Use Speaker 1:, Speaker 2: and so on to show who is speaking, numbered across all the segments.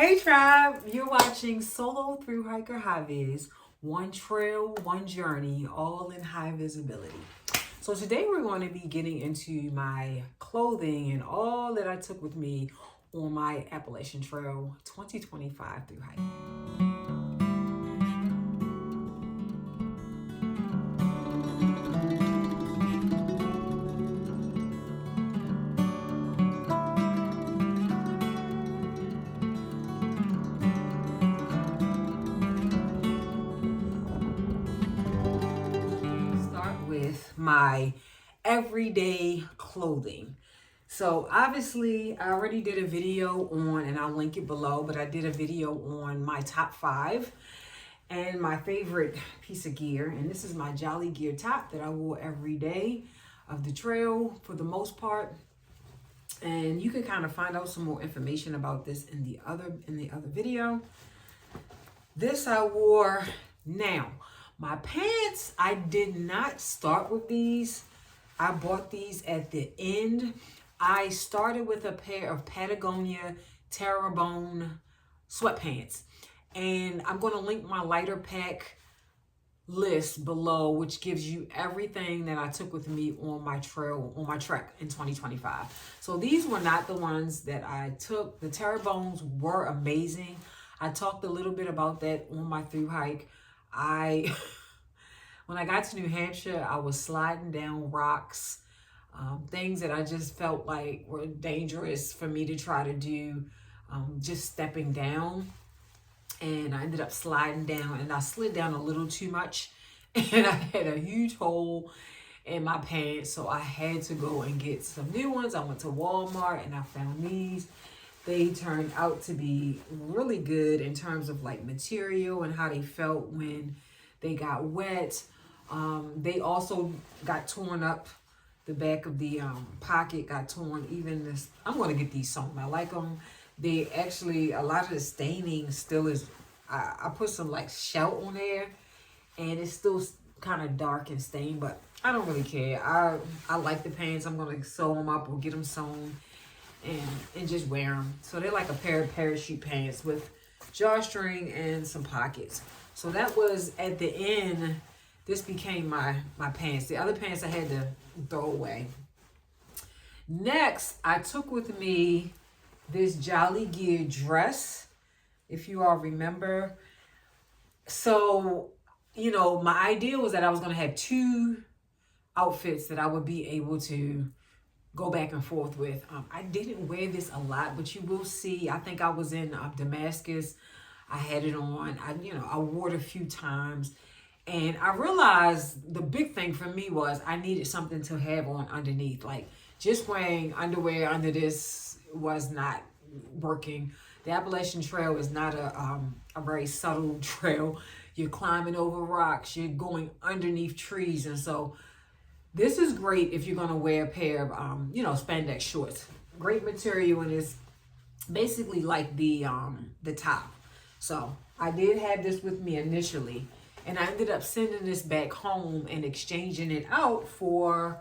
Speaker 1: Hey tribe, you're watching Solo Through Hiker HighViz, one trail, one journey, all in high visibility. So today we're going to be getting into my clothing and all that I took with me on my Appalachian Trail 2025 through hike. With my everyday clothing. So obviously I already did a video on, and I'll link it below, but I did a video on my top 5 and my favorite piece of gear. And this is my Jolly Gear top that I wore every day of the trail for the most part. And you can kind of find out some more information about this in the other video. This I wore. Now my pants, I did not start with these. I bought these at the end. I started with a pair of Patagonia Terrebonne sweatpants. And I'm going to link my lighter pack list below, which gives you everything that I took with me on my trail, on my trek in 2025. So these were not the ones that I took. The Terrebonnes were amazing. I talked a little bit about that on my through hike. When I got to New Hampshire, I was sliding down rocks, things that I just felt like were dangerous for me to try to do, just stepping down. And I ended up sliding down, and I slid down a little too much, and I had a huge hole in my pants, so I had to go and get some new ones. I went to Walmart and I found these. They turned out to be really good in terms of like material and how they felt when they got wet. They also got torn up. The back of the pocket got torn. Even this, I'm going to get these sewn. I like them. They actually, a lot of the staining still is, I put some like shout on there, and it's still kind of dark and stained, but I don't really care. I like the pants. I'm going to sew them up or get them sewn and just wear them. So they're like a pair of parachute pants with drawstring and some pockets. So that was at the end. This became my pants. The other pants I had to throw away. Next, I took with me this Jolly Gear dress, if you all remember. So, you know, my idea was that I was going to have 2 outfits that I would be able to go back and forth with. I didn't wear this a lot, but you will see. I think I was in Damascus. I had it on. I wore it a few times. And I realized the big thing for me was I needed something to have on underneath. Like, just wearing underwear under this was not working. The Appalachian Trail is not a very subtle trail. You're climbing over rocks. You're going underneath trees. And so this is great if you're going to wear a pair of, spandex shorts. Great material, and it's basically like the top. So I did have this with me initially. And I ended up sending this back home and exchanging it out for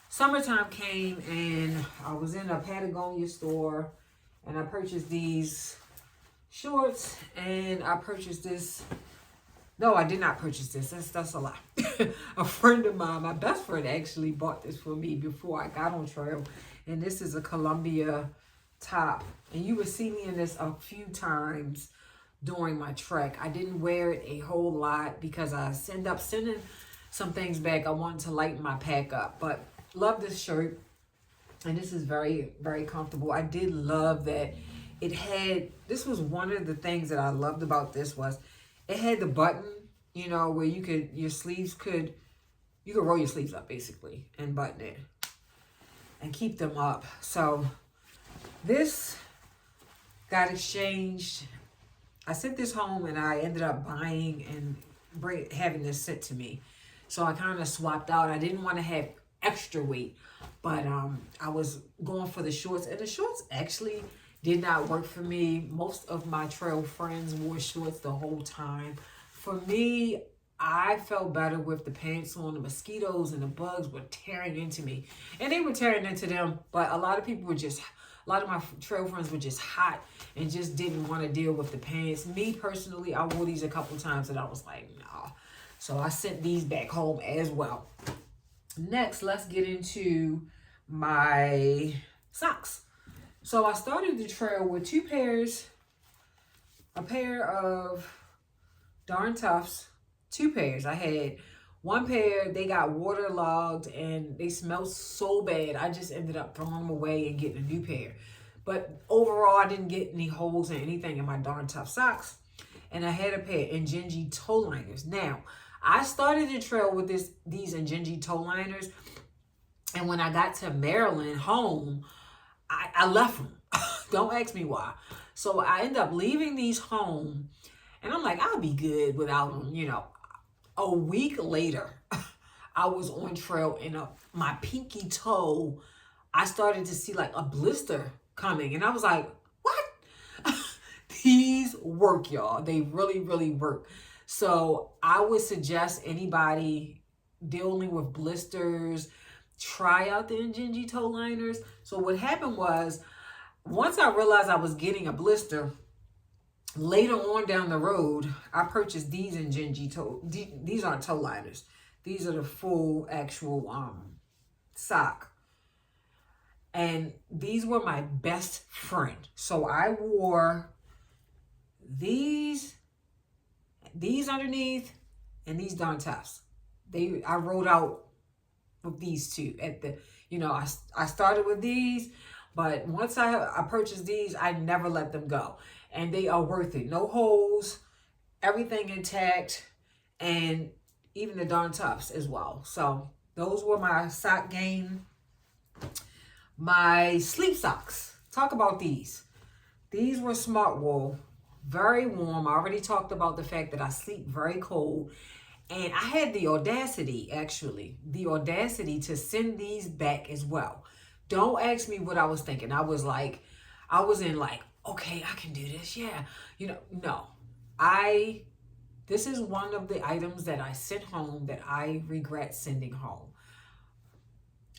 Speaker 1: summertime came, and I was in a Patagonia store and I purchased these shorts, and I purchased this. No, I did not purchase this. That's a lie. A friend of mine, my best friend, actually bought this for me before I got on trail. And this is a Columbia top. And you will see me in this a few times during my trek. I didn't wear it a whole lot because I end up sending some things back. I wanted to lighten my pack up, but love this shirt, and this is very, very comfortable. I did love that it had, this was one of the things that I loved about this was it had the button, where you could roll your sleeves up basically and button it and keep them up. So this got exchanged. I sent this home, and I ended up buying and having this sent to me. So I kind of swapped out. I didn't want to have extra weight, but I was going for the shorts, and the shorts actually did not work for me. Most of my trail friends wore shorts the whole time. For me, I felt better with the pants on. The mosquitoes and the bugs were tearing into me, and they were tearing into them, but a lot of people were just A lot of my trail friends were just hot and just didn't want to deal with the pants. Me personally, I wore these a couple times and I was like, nah. So I sent these back home as well. Next, let's get into my socks. So I started the trail with a pair of Darn Toughs, 2 pairs. I had one pair, they got waterlogged and they smelled so bad. I just ended up throwing them away and getting a new pair. But overall, I didn't get any holes in anything in my Darn Tough socks. And I had a pair of Injinji toe liners. Now, I started the trail with these Injinji toe liners. And when I got to Maryland home, I left them. Don't ask me why. So I ended up leaving these home. And I'm like, I'll be good without them, you know. A week later, I was on trail and my pinky toe, I started to see like a blister coming. And I was like, what? These work, y'all. They really, really work. So I would suggest anybody dealing with blisters, try out the Injinji toe liners. So what happened was, once I realized I was getting a blister, later on down the road, I purchased these Injinji toe. These aren't toe liners. These are the full actual sock. And these were my best friend. So I wore these underneath and these Darn Toughs. I rode out with these two at the, you know, I started with these, but once I purchased these, I never let them go. And they are worth it. No holes, everything intact, and even the Darn Toughs as well. So those were my sock game. My sleep socks. Talk about these. These were Smart Wool, very warm. I already talked about the fact that I sleep very cold. And I had the audacity, to send these back as well. Don't ask me what I was thinking. I was in like, okay, I can do this. Yeah. You know, no. This is one of the items that I sent home that I regret sending home.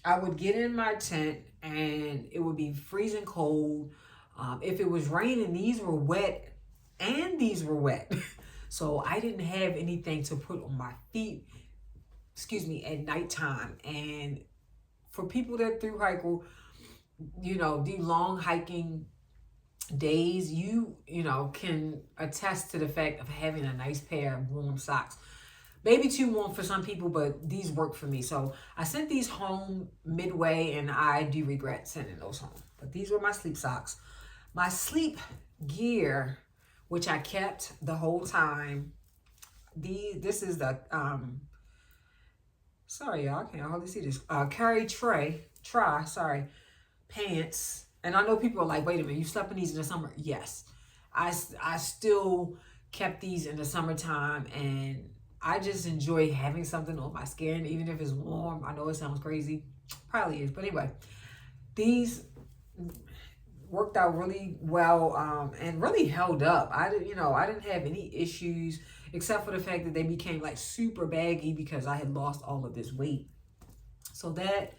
Speaker 1: I would get in my tent and it would be freezing cold. If it was raining, these were wet and these were wet. So I didn't have anything to put on my feet, at nighttime. And for people that thru hike, you know, do long hiking days, you know, can attest to the fact of having a nice pair of warm socks. Maybe too warm for some people, but these work for me. So I sent these home midway and I do regret sending those home. But these were my sleep socks. My sleep gear, which I kept the whole time. This is the, sorry y'all, I can't hardly see this. Pants. And I know people are like, wait a minute, you slept in these in the summer? Yes. I still kept these in the summertime, and I just enjoy having something on my skin, even if it's warm. I know it sounds crazy. Probably is. But anyway, these worked out really well and really held up. I didn't have any issues except for the fact that they became like super baggy because I had lost all of this weight. So that,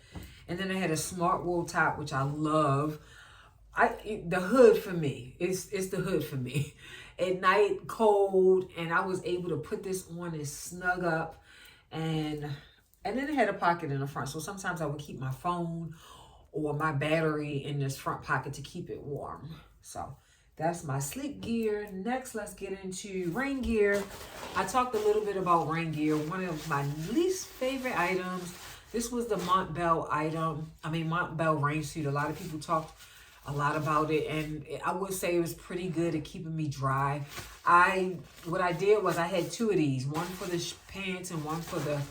Speaker 1: and then I had a Smart Wool top, which I love. The hood for me, it's the hood for me. At night, cold, and I was able to put this on and snug up, and then it had a pocket in the front. So sometimes I would keep my phone or my battery in this front pocket to keep it warm. So that's my sleep gear. Next, let's get into rain gear. I talked a little bit about rain gear. One of my least favorite items. This was the Montbell rain suit. A lot of people talked a lot about it, and I would say it was pretty good at keeping me dry. What I did was I had 2 of these, one for the pants and one for the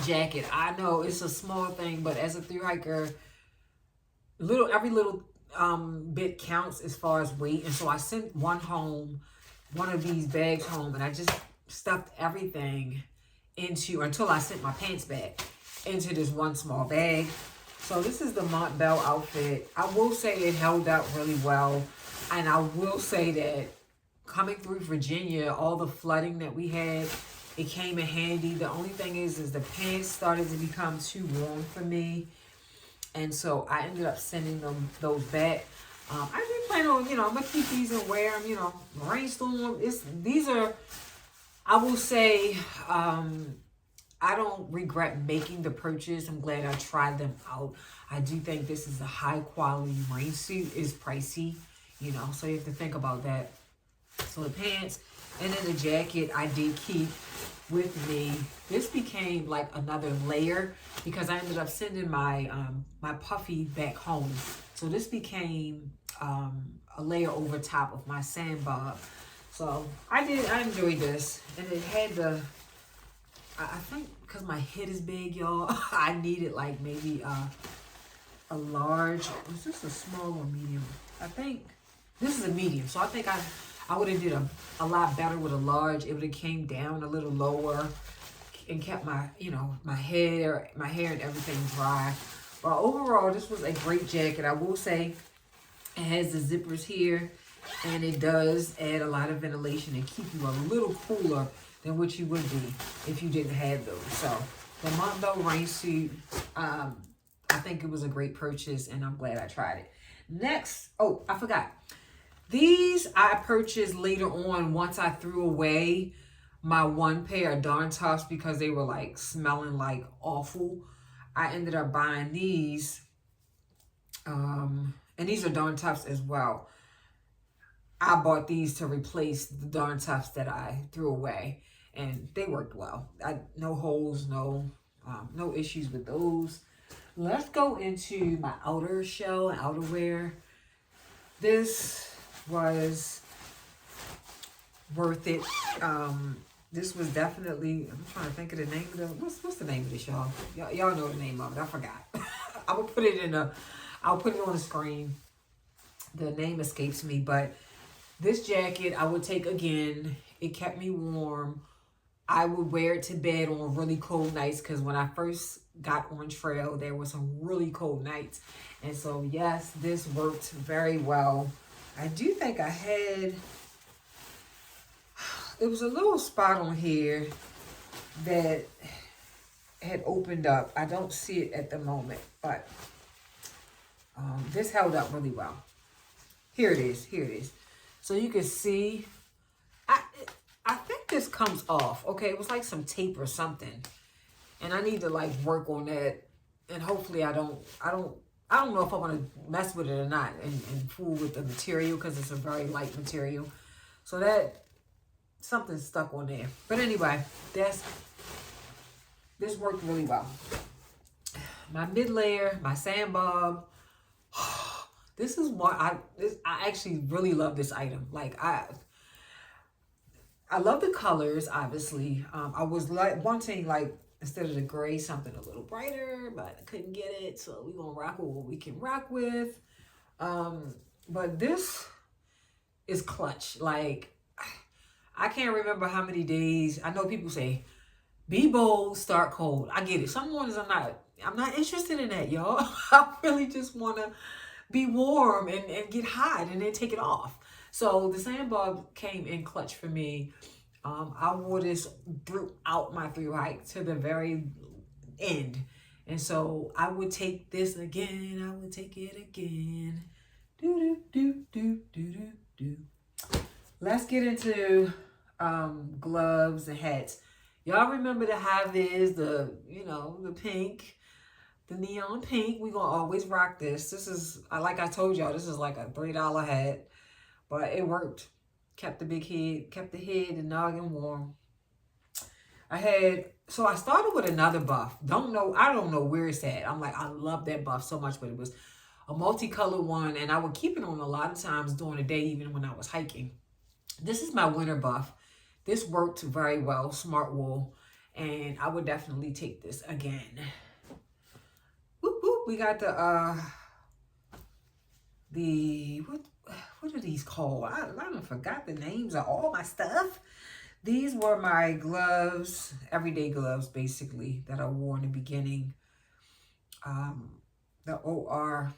Speaker 1: jacket. I know it's a small thing, but as a thru hiker, every little bit counts as far as weight. And so I sent one of these bags home, and I just stuffed everything until I sent my pants back into this one small bag. So this is the Montbell outfit. I will say it held up really well. And I will say that coming through Virginia, all the flooding that we had, it came in handy. The only thing is the pants started to become too warm for me. And so I ended up sending them those back. I didn't plan on, I'm gonna keep these and wear them, rainstorm. These are, I will say, I don't regret making the purchase. I'm glad I tried them out. I do think this is a high quality rain suit. It's pricey, so you have to think about that. So the pants and then the jacket I did keep with me. This became like another layer because I ended up sending my my puffy back home. So this became a layer over top of my sandbob. So I enjoyed this, and it had the, I think because my head is big, y'all, I needed like maybe a large. Is this a small or medium? I think this is a medium. So I think I would have did a lot better with a large. It would have came down a little lower and kept my, my hair and everything dry. But overall, this was a great jacket. I will say it has the zippers here, and it does add a lot of ventilation and keep you a little cooler than what you would be if you didn't have those. So the Mondo rain suit, I think it was a great purchase, and I'm glad I tried it. Next, oh, I forgot. These I purchased later on once I threw away my one pair of Darn Toughs because they were like smelling like awful. I ended up buying these, and these are Darn Toughs as well. I bought these to replace the Darn Toughs that I threw away, and they worked well. No holes, no issues with those. Let's go into my outer shell and outerwear. This was worth it. This was definitely, I'm trying to think of the name of the, what's the name of this, y'all? Y'all know the name of it. I forgot. I will put it I'll put it on the screen. The name escapes me, but this jacket I would take again. It kept me warm. I would wear it to bed on really cold nights because when I first got on trail, there were some really cold nights. And so, yes, this worked very well. I do think I had, it was a little spot on here that had opened up. I don't see it at the moment, but this held up really well. Here it is. So you can see, I think this comes off. Okay, it was like some tape or something. And I need to like work on that. And hopefully I don't know if I want to mess with it or not and fool with the material because it's a very light material. So that something's stuck on there. But anyway, this worked really well. My mid layer, my sandbob. This is what I actually really love this item. Like I love the colors, obviously. I was like wanting like instead of the gray, something a little brighter, but I couldn't get it. So we're gonna rock with what we can rock with. But this is clutch. Like I can't remember how many days. I know people say, be bold, start cold. I get it. Some mornings I'm not interested in that, y'all. I really just wanna be warm and get hot and then take it off. So the sandbob came in clutch for me. I wore this throughout my thru hike to the very end. And so I would take this again. I would take it again. Do, do, do, do, do, do. Let's get into gloves and hats. Y'all remember the HighViz, the pink, the neon pink. We're going to always rock this. This is, like I told y'all, this is like a $3 hat. But it worked. Kept the big head, kept the head and noggin warm. I started with another buff. I don't know where it's at. I'm like, I love that buff so much, but it was a multicolored one, and I would keep it on a lot of times during the day, even when I was hiking. This is my winter buff. This worked very well, smart wool, and I would definitely take this again. Whoop, whoop. We got what are these called? I done forgot the names of all my stuff. These were my gloves, everyday gloves, basically, that I wore in the beginning. The OR,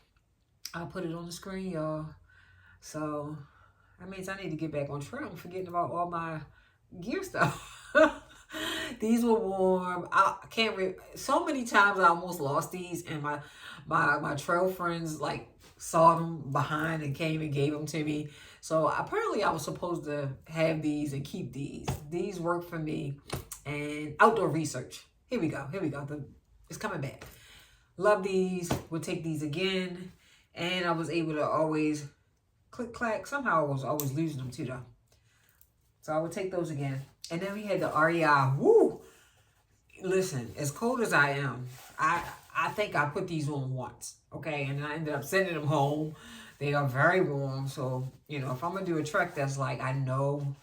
Speaker 1: I'll put it on the screen, y'all. So that means I need to get back on trail. I'm forgetting about all my gear stuff. These were warm. I can't so many times I almost lost these, and my trail friends like saw them behind and came and gave them to me. So apparently I was supposed to have these and keep these. These work for me. And outdoor research. Here we go. Here we go. It's coming back. Love these. We'll take these again. And I was able to always click clack. Somehow I was always losing them too though. So I would take those again. And then we had the REI. Woo! Listen, as cold as I am, I think I put these on once. Okay, and I ended up sending them home. They are very warm. So, you know, if I'm gonna do a trek that's like I know,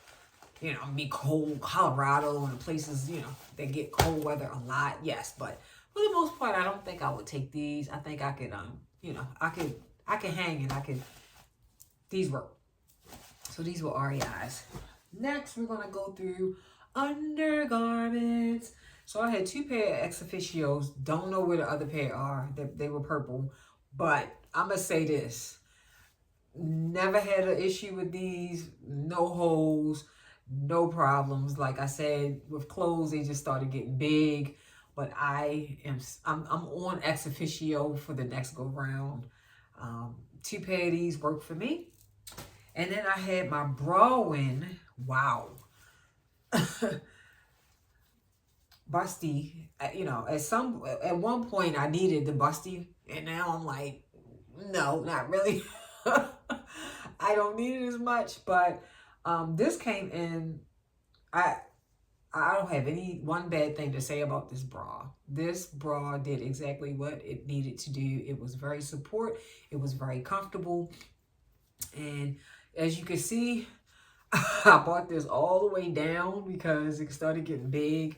Speaker 1: you know, be cold, Colorado and places, you know, that get cold weather a lot. Yes, but for the most part, I don't think I would take these. I think I could, you know, I could hang and these work. So these were REIs. Next, we're gonna go through undergarments. So I had 2 pair of ex officios. Don't know where the other pair are. They were purple, but I'm gonna say this: never had an issue with these. No holes, no problems. Like I said, with clothes, they just started getting big. But I'm on ex officio for the next go round. 2 pair of these work for me. And then I had my Brawin. Wow. Busty. You know, at one point I needed the busty, and now I'm like, no, not really. I don't need it as much, but this came in. I don't have one bad thing to say about this bra. This bra did exactly what it needed to do. It was very support. It was very comfortable. And as you can see, I bought this all the way down because it started getting big,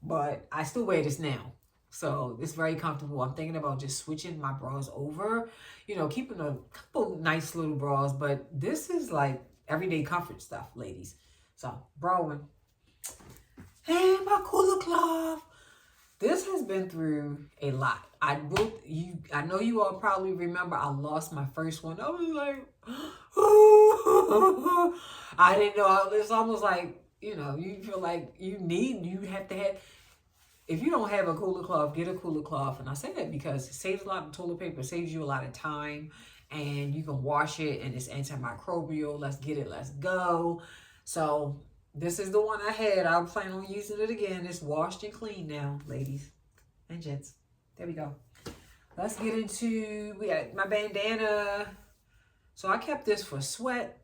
Speaker 1: but I still wear this now. So it's very comfortable. I'm thinking about just switching my bras over, you know, keeping a couple nice little bras, but this is like everyday comfort stuff, ladies. So, Brawin. And my cooler cloth. This has been through a lot. I know you all probably remember I lost my first one. I was like, I didn't know. It's almost like, you know, you feel like you have to have, if you don't have a cooler cloth, get a cooler cloth. And I say that because it saves a lot of toilet paper, saves you a lot of time, and you can wash it, and it's antimicrobial. Let's get it. Let's go. So this is the one I had. I plan on using it again. It's washed and clean now, ladies and gents. There we go. Let's get into, we got my bandana. So I kept this for sweat,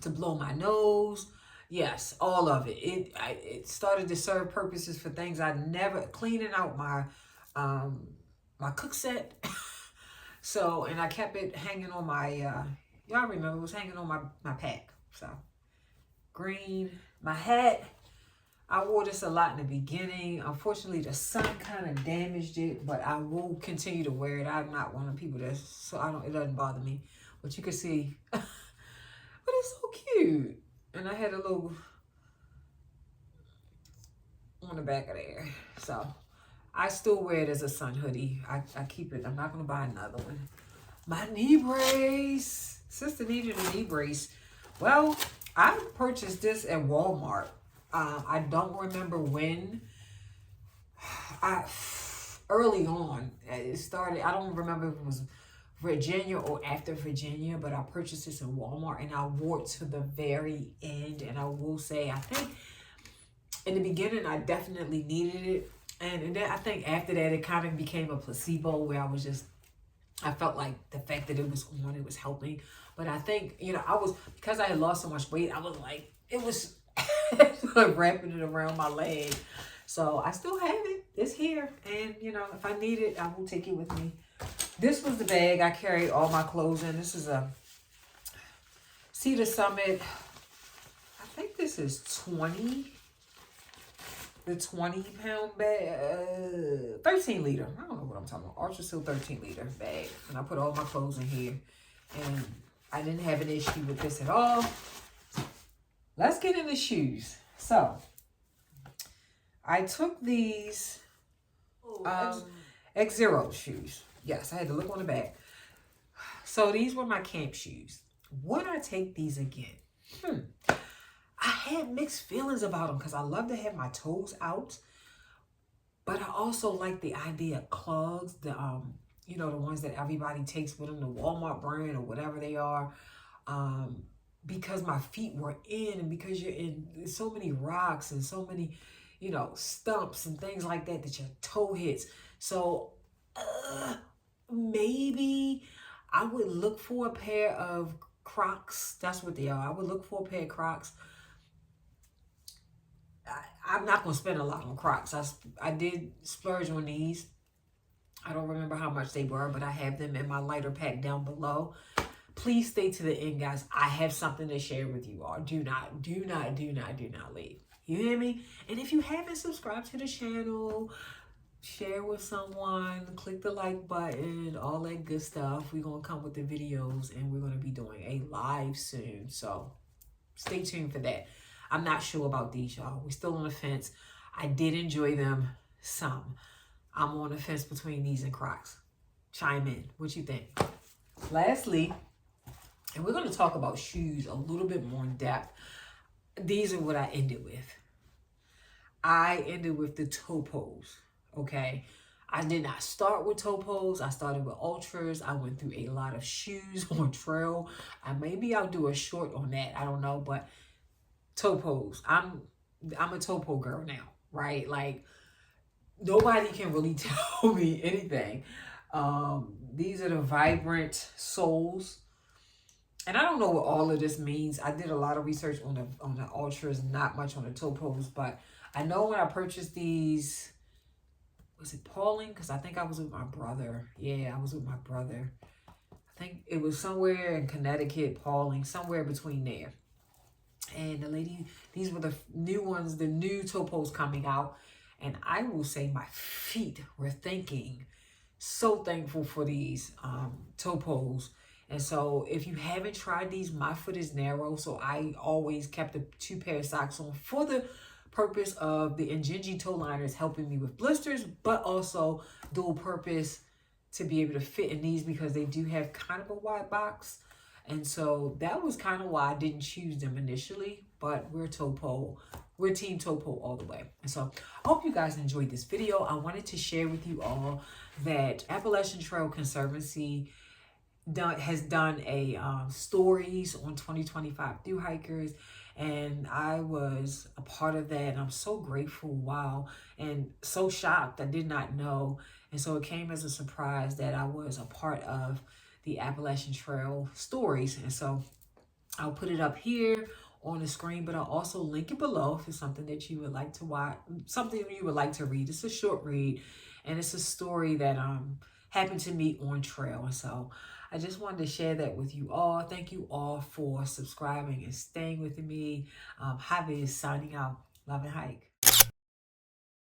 Speaker 1: to blow my nose. Yes, all of it. It started to serve purposes for things I never, cleaning out my my cook set. So, and I kept it hanging on my, y'all remember, it was hanging on my pack. So, green. My hat, I wore this a lot in the beginning. Unfortunately, the sun kind of damaged it, but I will continue to wear it. I'm not one of the people it doesn't bother me. But you can see, but it's so cute. And I had a little on the back of there. So I still wear it as a sun hoodie. I keep it. I'm not going to buy another one. My knee brace. Sister needed a knee brace. Well, I purchased this at Walmart. I don't remember when. Early on, it started. I don't remember if it was Virginia or after Virginia, but I purchased this in Walmart and I wore it to the very end. And I will say, I think in the beginning, I definitely needed it. And then I think after that, it kind of became a placebo where I felt like the fact that it was on, it was helping. But I think, you know, because I had lost so much weight, I was like, it was wrapping it around my leg. So I still have it. It's here. And, you know, if I need it, I will take it with me. This was the bag I carried all my clothes in. This is a Cedar Summit. I think this is 20. The 20-pound bag. 13 liter. I don't know what I'm talking about. Ultra Seal 13 liter bag. And I put all my clothes in here. And I didn't have an issue with this at all. Let's get into shoes. So, I took these X0 shoes. Yes, I had to look on the back. So, these were my camp shoes. Would I take these again? I had mixed feelings about them because I love to have my toes out. But I also like the idea of clogs, you know, the ones that everybody takes with them, the Walmart brand or whatever they are. Because my feet were in, and because you're in so many rocks and so many, you know, stumps and things like that that your toe hits. So maybe I would look for a pair of Crocs. That's what they are. I would look for a pair of Crocs. I'm not going to spend a lot on Crocs. I did splurge on these. I don't remember how much they were, but I have them in my lighter pack down below. Please stay to the end, guys. I have something to share with you all. Do not leave. You hear me? And if you haven't subscribed to the channel, share with someone, click the like button, all that good stuff. We're going to come with the videos, and we're going to be doing a live soon. So stay tuned for that. I'm not sure about these, y'all. We're still on the fence. I did enjoy them some. I'm on the fence between these and Crocs. Chime in. What you think? Lastly, and we're going to talk about shoes a little bit more in depth. These are what I ended with. I ended with the Topos, okay? I did not start with Topos. I started with Ultras. I went through a lot of shoes on trail. Maybe I'll do a short on that. I don't know, but Topos. I'm a Topo girl now, right? Like, nobody can really tell me anything. These are the vibrant soles. And I don't know what all of this means. I did a lot of research on the Ultras, not much on the Topos, but I know when I purchased these, was it Pauling? Because I think I was with my brother. Yeah, I was with my brother. I think it was somewhere in Connecticut, Pauling, somewhere between there. And the lady, these were the new ones, the new Topos coming out. And I will say my feet were thinking, so thankful for these Topos. And so if you haven't tried these, my foot is narrow. So I always kept a 2 pair of socks on for the purpose of the Injinji toe liners helping me with blisters, but also dual purpose to be able to fit in these because they do have kind of a wide box. And so that was kind of why I didn't choose them initially, but we're Topo. We're Team Topo all the way. And so I hope you guys enjoyed this video. I wanted to share with you all that Appalachiantrail Conservancy has done a stories on 2025 thru hikers, and I was a part of that, and I'm so grateful. Wow. And so shocked. I did not know. And so it came as a surprise that I was a part of the Appalachiantrail stories. And so I'll put it up here on the screen, but I'll also link it below if it's something that you would like to watch, something you would like to read. It's a short read, and it's a story that happened to me on trail. And so I just wanted to share that with you all. Thank you all for subscribing and staying with me. HighViz signing out. Love and hike.